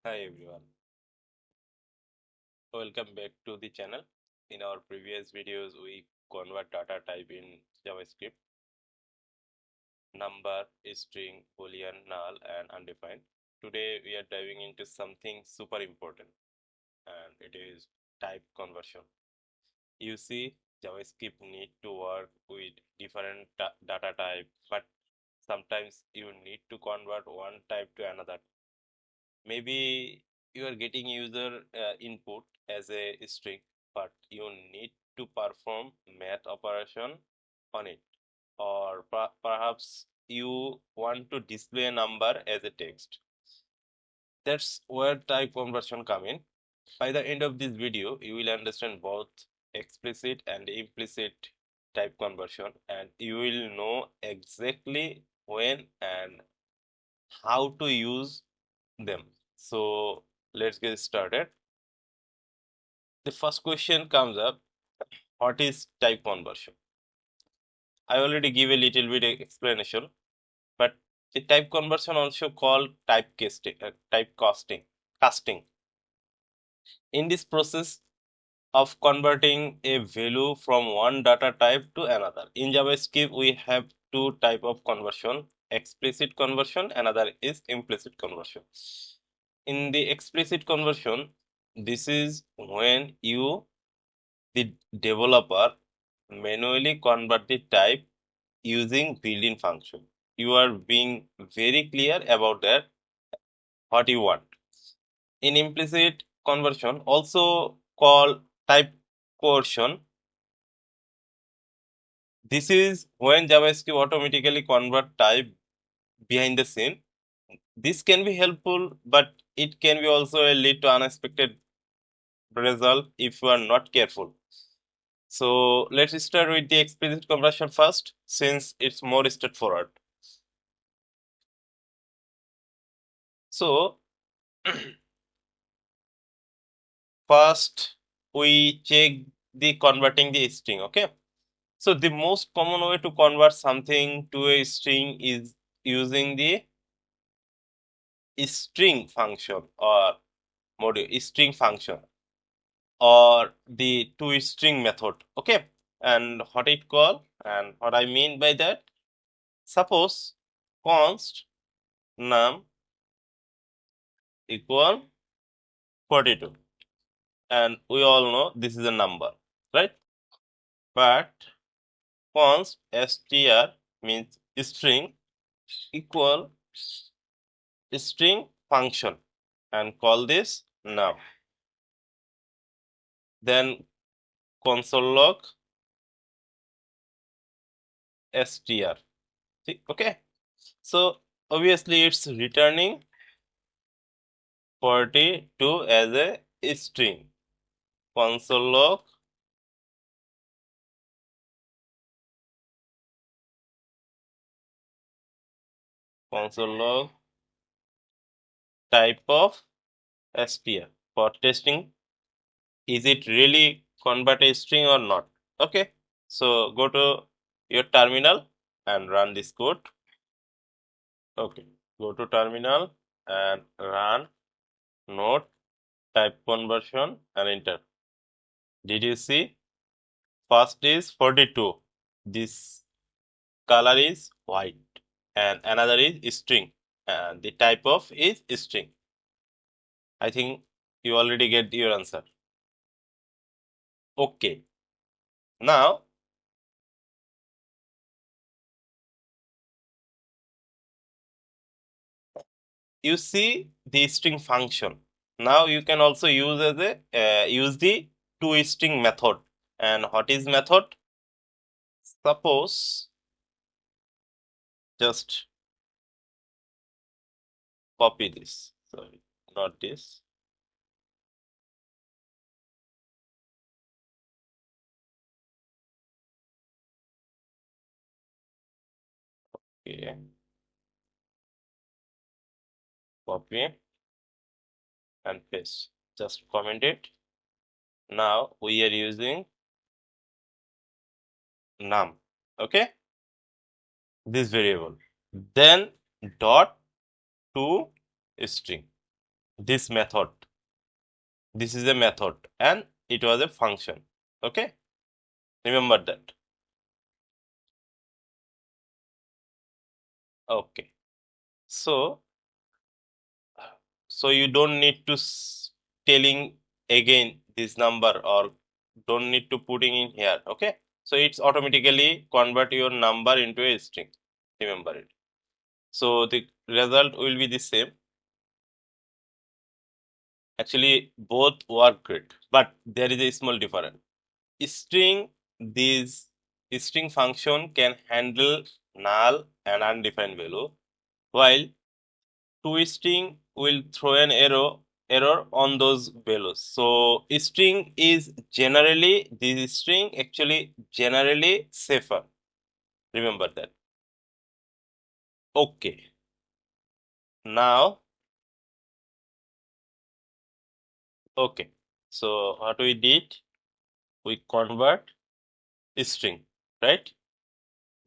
Hi everyone, welcome back to the channel. In our previous videos, we convert data type in JavaScript, number, string, boolean, null, and undefined. Today we are diving into something super important, and it is type conversion. You see, JavaScript need to work with different data type, but sometimes you need to convert one type to another. Maybe you are getting user input as a string, but you need to perform math operation on it, or perhaps you want to display a number as a text. That's where type conversion come in. By the end of this video, you will understand both explicit and implicit type conversion, and you will know exactly when and how to use them. So let's get started. The first question comes up, what is type conversion? I already give a little bit explanation, but the type conversion also called casting. In this process of converting a value from one data type to another. In JavaScript, we have two type of conversion, explicit conversion, another is implicit conversion. In the explicit conversion, this is when the developer manually convert the type using built-in function. You are being very clear about that, what you want. In implicit conversion, also called type coercion, this is when JavaScript automatically convert type behind the scene. This can be helpful, but it can be also a lead to unexpected result if you are not careful. So let's start with the explicit conversion first, since it's more straightforward. So first we check the converting the string. Okay, so the most common way to convert something to a string is using the string function or module string function or the toString method. Okay, and what it call and what I mean by that, suppose const num equal 42, and we all know this is a number, right? But const str means string equal string function, and call this num. Then console log str. See, okay, so obviously it's returning 42 as a string. Console log type of str for testing, is it really convert a string or not? Okay, so go to your terminal and run this code. Okay, go to terminal and run node type conversion and enter. Did you see? First is 42. This color is white and another is string, and the type of is string. I think you already get your answer. Okay, now you see the string function. Now you can also use as a use the toString method. And what is method? Suppose just copy this. Sorry, not this. Okay, copy and paste. Just comment it. Now we are using num. Okay, this variable. Then dot to string. this method. This is a method and it was a function. Okay, remember that. Okay, so you don't need to telling again this number, or don't need to putting in here. Okay, so it's automatically convert your number into a string. Remember it. So the result will be the same. Actually both work great, but there is a small difference. String, this string function can handle null and undefined value, while toString will throw an error on those values. So string is generally, this string actually generally safer. Remember that. Okay, now okay. So what we did, we convert string, right?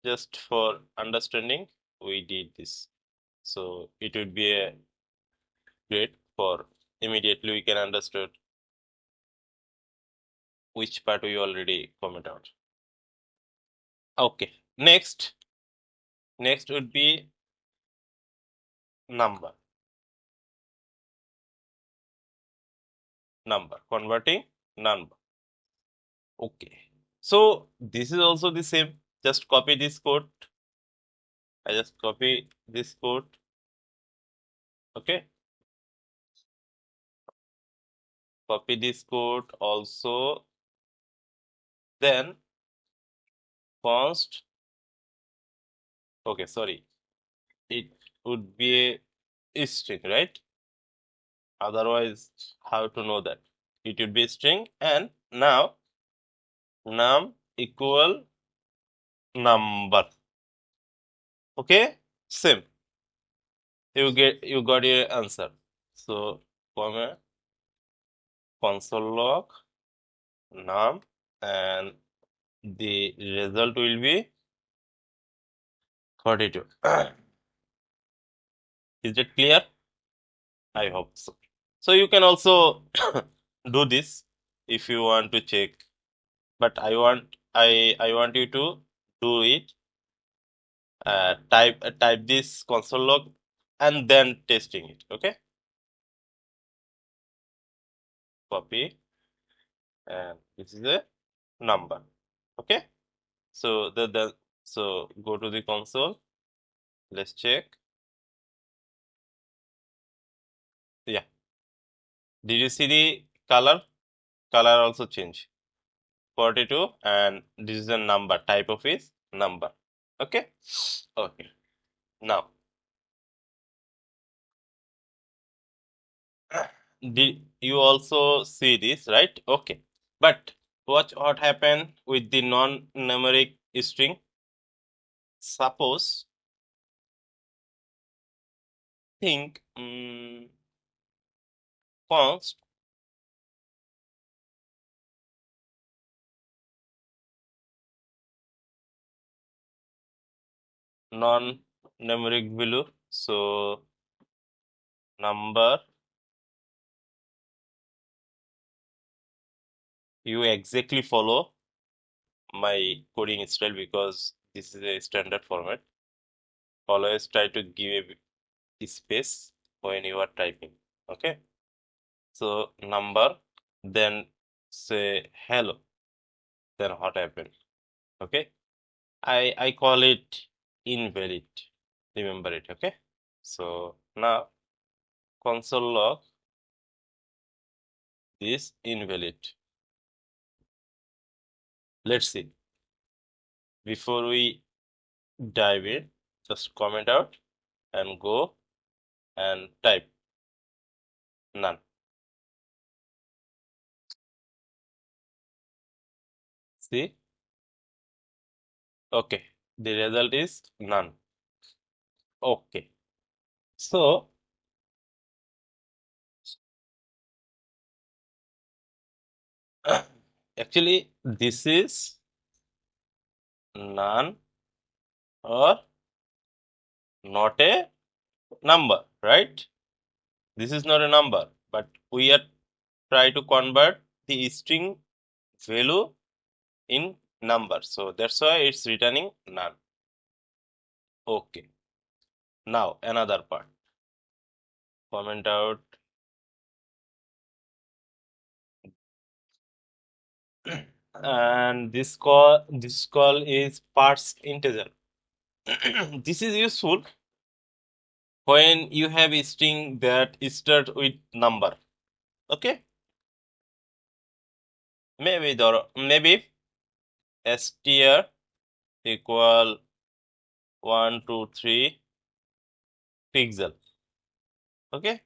Just for understanding, we did this. So it would be a great for immediately we can understand which part we already comment out. Okay, next would be number. Converting number. Okay, so this is also the same. Just copy this code. I just copy this code. Okay, copy this code also. Then const. Okay, sorry, it would be a string, right? Otherwise, how to know that? It would be a string, and now num equal number. Okay, same. You got your answer. So comma console log num, and the result will be 42. Is it clear? I hope so. So you can also do this if you want to check, but I want you to do it. Type this console log and then testing it. Okay, copy, and this is a number. Okay, so so go to the console. Let's check. Yeah, did you see the color? Color also change. 42, and this is a number. Type of is number. Okay, okay. Now, did you also see this, right? Okay, but watch what happened with the non-numeric string. Suppose think const non-numeric value. So number, you exactly follow my coding style because this is a standard format. Always try to give a space when you are typing. Okay, so number, then say hello, then what happened? Okay, I call it invalid. Remember it. Okay, so now console log is invalid. Let's see. Before we dive in, just comment out and go and type none. See? Okay. The result is none. Okay. So actually this is none or not a number, right? This is not a number, but we are try to convert the string value in number. So that's why it's returning none. Okay. Now another part. Comment out. And this call is parse integer. This is useful when you have a string that starts with number. Okay, maybe str equal 123 pixel. Okay,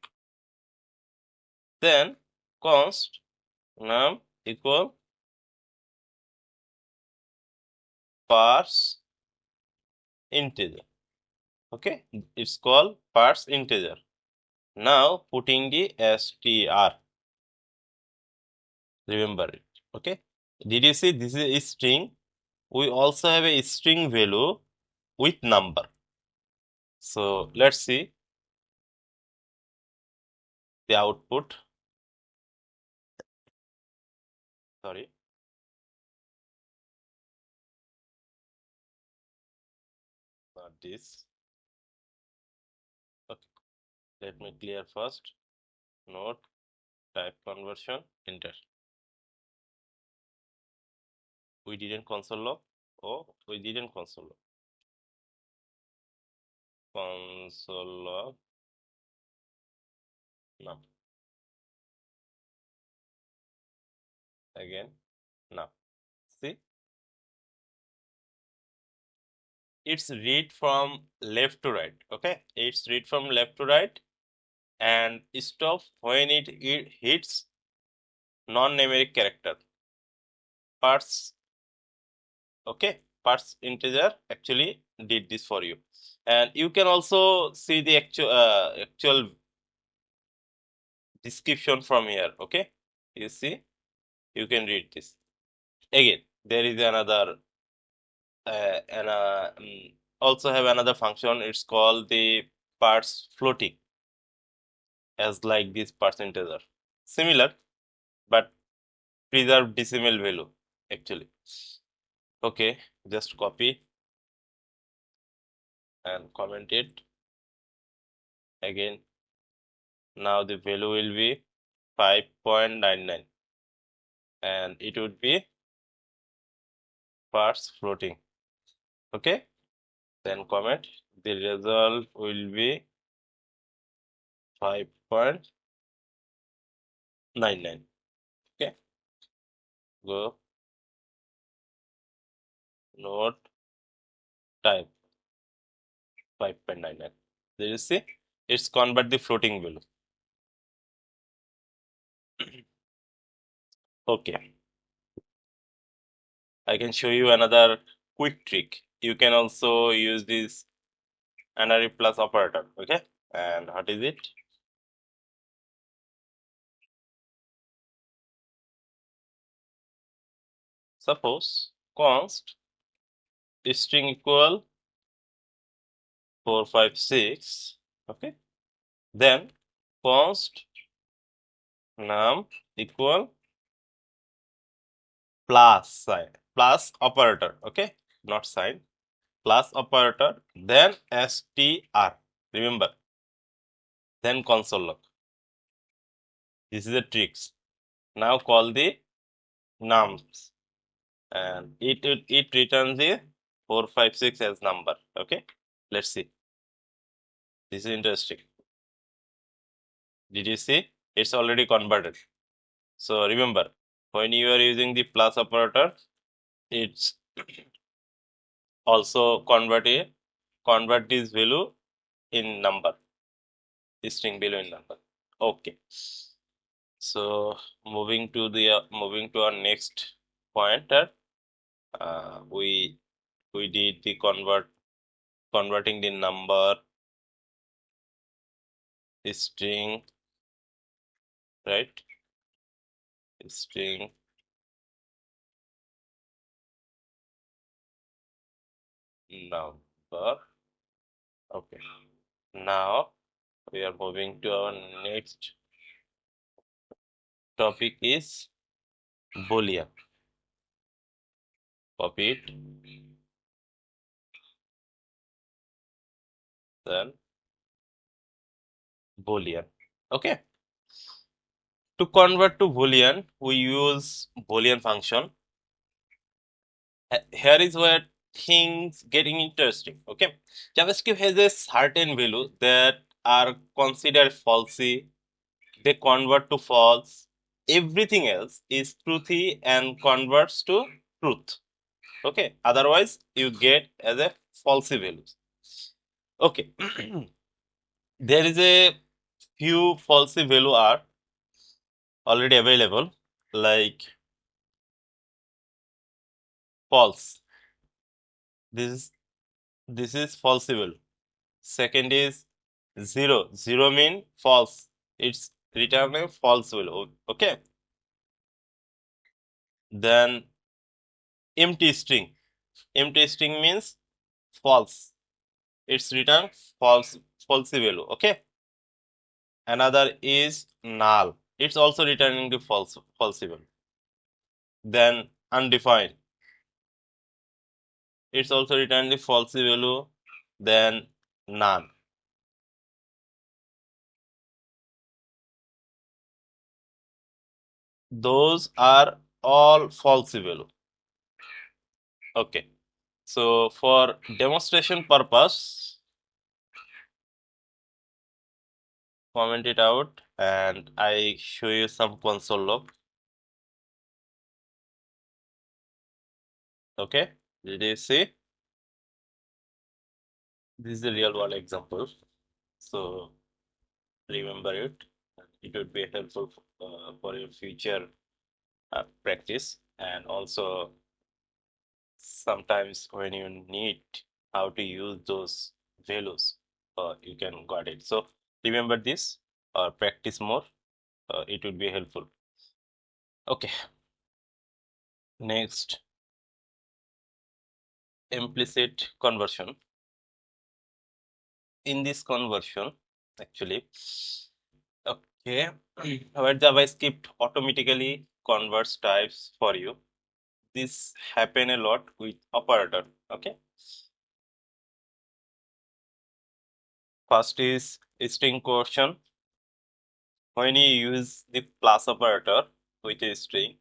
then const num equal parse integer. Okay, it's called parse integer. Now putting the str. Remember it. Okay, did you see this is a string? We also have a string value with number. So let's see the output. Sorry, not this. Okay, let me clear first. Note type conversion enter. We didn't console log. Oh, we didn't console log. Console log. No. Again. No. See, it's read from left to right. Okay, it's read from left to right and stop when it hits non-numeric character. Parse. Okay, parse integer actually did this for you, and you can also see the actual description from here. Okay, you see, you can read this again. There is another and also have another function. It's called the parse floating, as like this parse integer, similar but preserve decimal value actually. Okay, just copy and comment it again. Now the value will be 5.99 and it would be parse floating. Okay, then comment the result will be 5.99. Okay, go note type 5.99. There you see, it's convert the floating value. Okay, I can show you another quick trick. You can also use this another plus operator. Okay, and what is it? Suppose const string equal 456. Okay, then const num equal plus sign plus operator. Okay, not sign, plus operator, then str. Remember, then console log. This is the tricks. Now call the nums and it returns the 456 as number. Okay, let's see. This is interesting. Did you see? It's already converted. So remember, when you are using the plus operator, it's also convert this value in number, string value in number. Okay. So moving to our next pointer, we did the converting the number string, right? String number. Okay. Now we are moving to our next topic is Boolean. Copy it, then Boolean. Okay. To convert to Boolean, we use Boolean function. Here is where things getting interesting. Okay. JavaScript has a certain value that are considered falsy. They convert to false. Everything else is truthy and converts to truth. Okay. Otherwise, you get as a falsy values. Okay. There is a few falsy value are already available, like false. This is this is falsible. Second is zero. Zero mean false. It's return a false value. Okay. Then empty string. Empty string means false. It's return false value. Okay. Another is null. It's also returning the false value. Then undefined. It's also return the false value. Then none. Those are all false value. Okay. So for demonstration purpose, comment it out and I show you some console log. Okay. Did you see? This is a real world example. So remember it. It would be helpful for your future practice, and also sometimes when you need how to use those values, you can got it. So remember this or practice more. It would be helpful. Okay. Next, implicit conversion. In this conversion, actually, okay, where JavaScript automatically converts types for you. This happen a lot with operator. Okay. First is string coercion. When you use the plus operator with a string,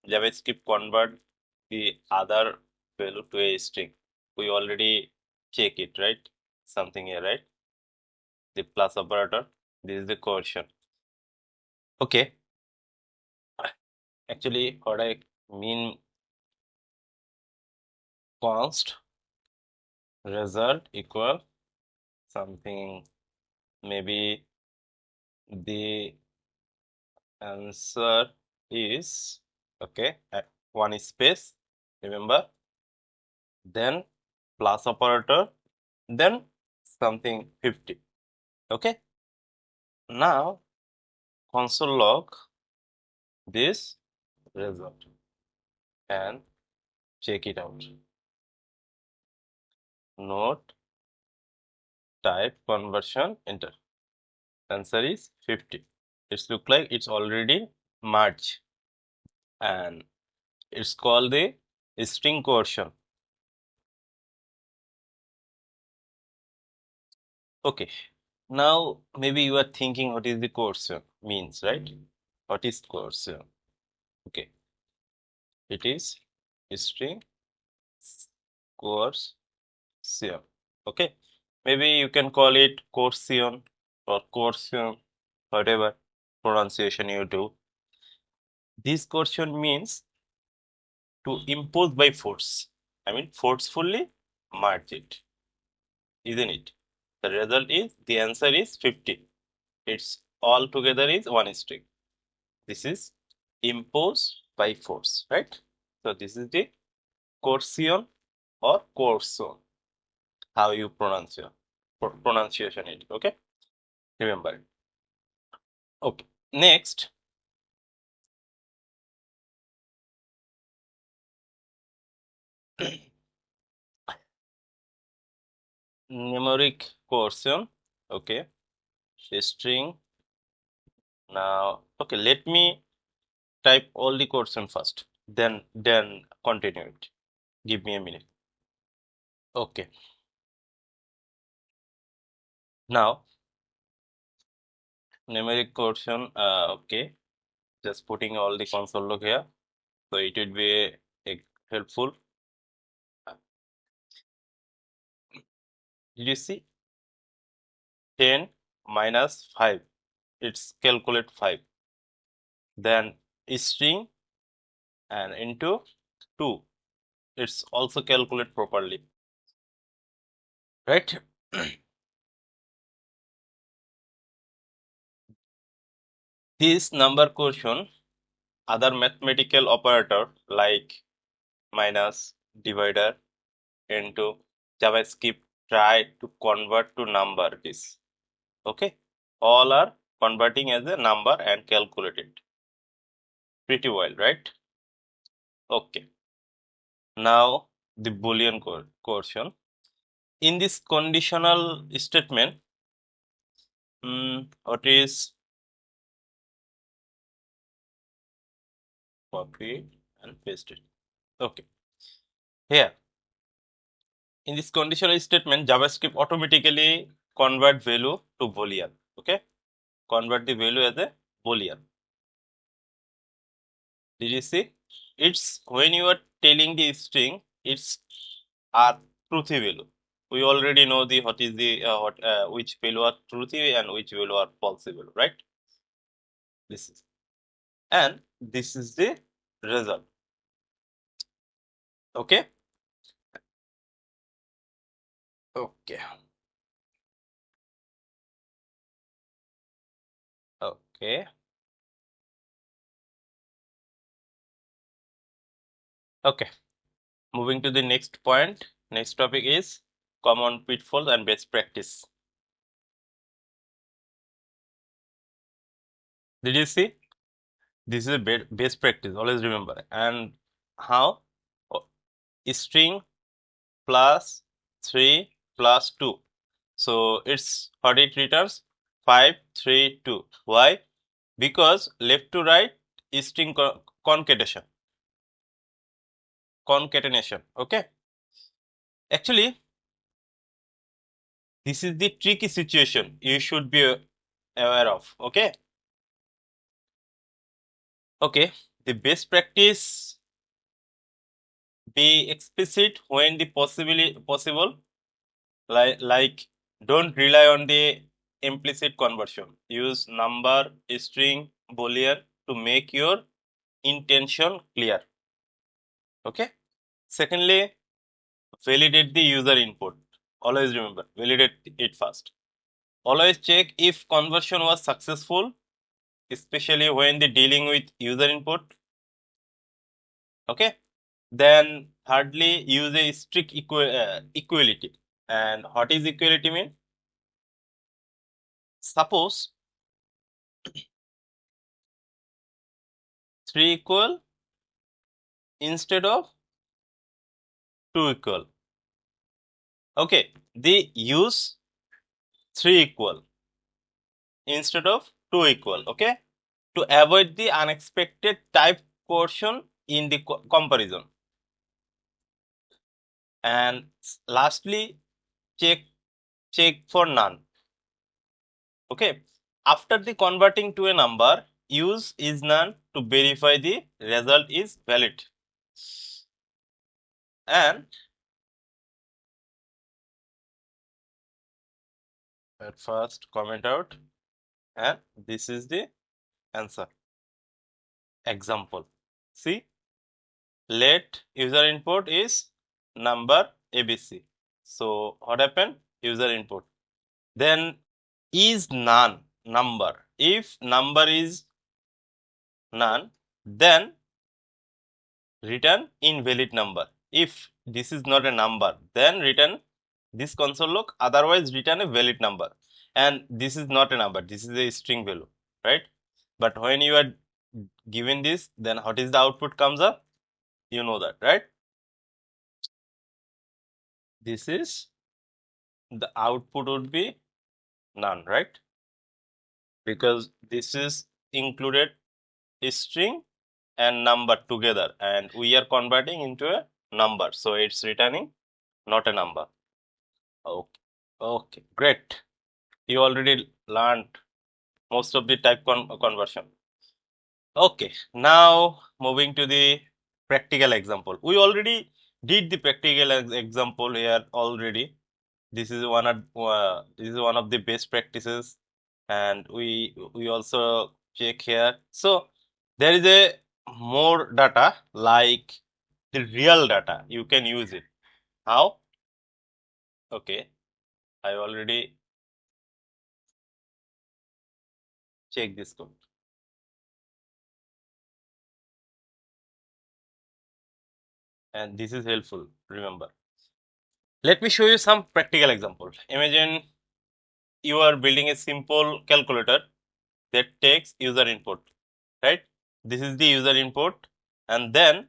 JavaScript convert the other value to a string. We already check it, right? Something here, right? The plus operator. This is the coercion. Okay. Actually, what I mean const result equal something, maybe the answer is okay at one space, remember, then plus operator, then something 50. Okay. Now console log this result and check it out. Note type conversion enter. Answer is 50. It's look like it's already merged and it's called the string coercion. Okay. Now maybe you are thinking what is the coercion means, right? What is coercion? Okay. It is string coercion. Okay. Maybe you can call it coercion or coercion, whatever pronunciation you do. This coercion means to impose by force. I mean, forcefully merge it, isn't it? The result is the answer is 50. It's all together is one string. This is imposed by force, right? So this is the coercion or coercion. How you pronounce your pronunciation it. Okay, remember it. Okay, next, numeric coercion. Okay, string. Now, okay, let me type all the Coercion first, then continue it. Give me a minute. Okay. Now, numeric Coercion. Okay, just putting all the console log here, so it would be helpful. Did you see 10 minus 5? It's calculate 5. Then string and into 2. It's also calculate properly, right? This number Coercion, other mathematical operator like minus, divider, into JavaScript try to convert to number this. Okay, all are converting as a number and calculate it. Pretty well, right? Okay. Now the Boolean coercion. In this conditional statement, what is copy and paste it? Okay. Here in this conditional statement, JavaScript automatically convert value to Boolean. Okay, convert the value as a Boolean. Did you see? It's when you are telling the string, it's a truthy value. We already know the what is the which value are truthy and which value are falsy value, right? This is, and this is the result. Okay. Okay. Okay. Okay. Moving to the next point. Next topic is common pitfalls and best practice. Did you see? This is a best practice. Always remember. And how? String plus 3 plus 2. So it's what it returns 5, 3, 2. Why? Because left to right is string concatenation. Concatenation. Okay. Actually, this is the tricky situation you should be aware of. Okay. Okay. The best practice, be explicit when the possible. Like don't rely on the implicit conversion. Use number, string, boolean to make your intention clear. Okay. Secondly, validate the user input. Always remember, validate it first. Always check if conversion was successful, especially when the dealing with user input. Okay. Then thirdly, use a strict equality. And what is equality mean? Suppose 3 equal instead of 2 equal. Okay, they use 3 equal instead of 2 equal. Okay, to avoid the unexpected type portion in the comparison. And lastly, check for none. Okay, after the converting to a number, use is none to verify the result is valid. And at first comment out, and this is the answer. Example. See, let user input is number ABC. So what happened? User input. Then is none number. If number is none, then return invalid number. If this is not a number, then return this console log, otherwise return a valid number. And this is not a number, this is a string value, right? But when you are given this, then what is the output comes up? You know that, right? This is the output would be none, right? because this is included string and number together, and we are converting into a number, so it's returning not a number. Okay, okay, great. You already learned most of the type conversion. Okay, now moving to the practical example. We already did the practical example here already. This is one of the best practices, and we also check here. So there is a more data like the real data. You can use it. How? Okay, I already checked this code, and this is helpful. Remember. Let me show you some practical example. Imagine you are building a simple calculator that takes user input, right? This is the user input, and then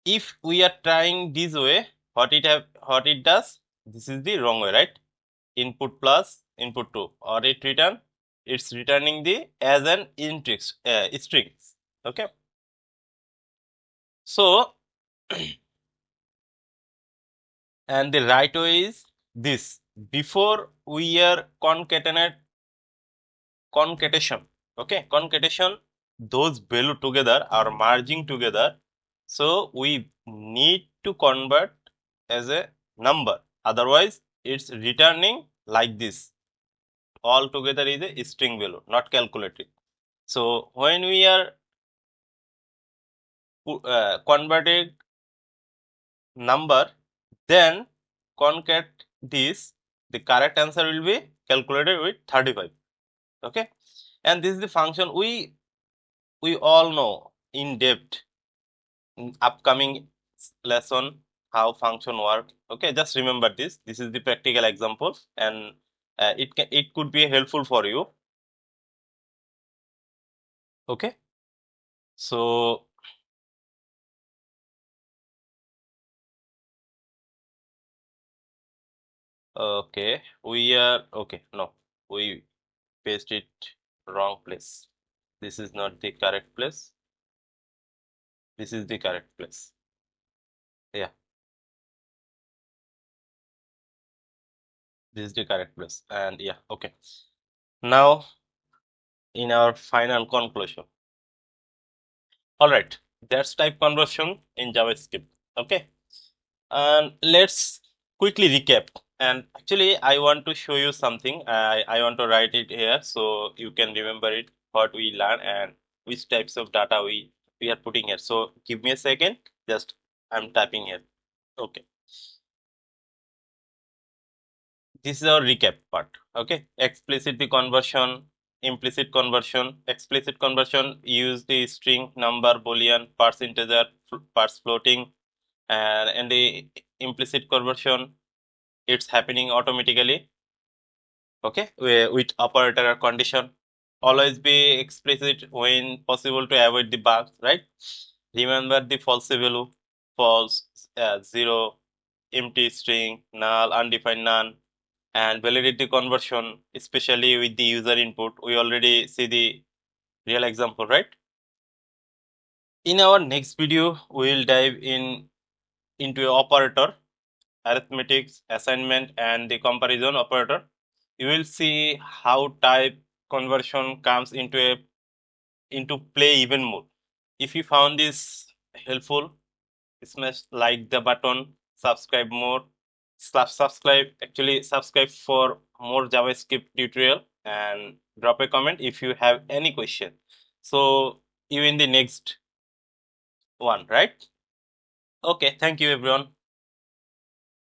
if we are trying this way, what it does, this is the wrong way, right? Input plus input 2, or it's returning the as an index strings. Okay, so and the right way is this. Before we are concatenation, okay, concatenation, those value together are merging together, so we need to convert as a number, otherwise it's returning like this. All together is a string value, not calculated. So when we are converted number, then concat this, the correct answer will be calculated with 35. Okay, and this is the function we all know in depth in upcoming lesson how function work. Okay, just remember this. This is the practical example, and it could be helpful for you. Okay, so okay, we are okay. No, we paste it wrong place. This is not the correct place. This is the correct place. Yeah, this is the correct place. And yeah, okay. Now in our final conclusion. All right, that's type conversion in JavaScript. Okay, and let's quickly recap. And actually, I want to show you something. I want to write it here so you can remember it, what we learn and which types of data we are putting here. So give me a second. Just I'm typing here. Okay, this is our recap part. Okay, explicit the conversion, implicit conversion. Explicit conversion use the string, number, boolean, parse integer, parse floating, and the implicit conversion, it's happening automatically. Okay, with operator or condition. Always be explicit when possible to avoid the bugs, right? Remember the false value, false, 0, empty string, null, undefined, none, and validate the conversion, especially with the user input. We already see the real example, right? In our next video, we will dive into a operator, arithmetics, assignment, and the comparison operator. You will see how type conversion comes into play even more. If you found this helpful, smash like the button, subscribe more, subscribe for more JavaScript tutorial, and drop a comment if you have any question. So you in the next one, right? Okay, thank you everyone.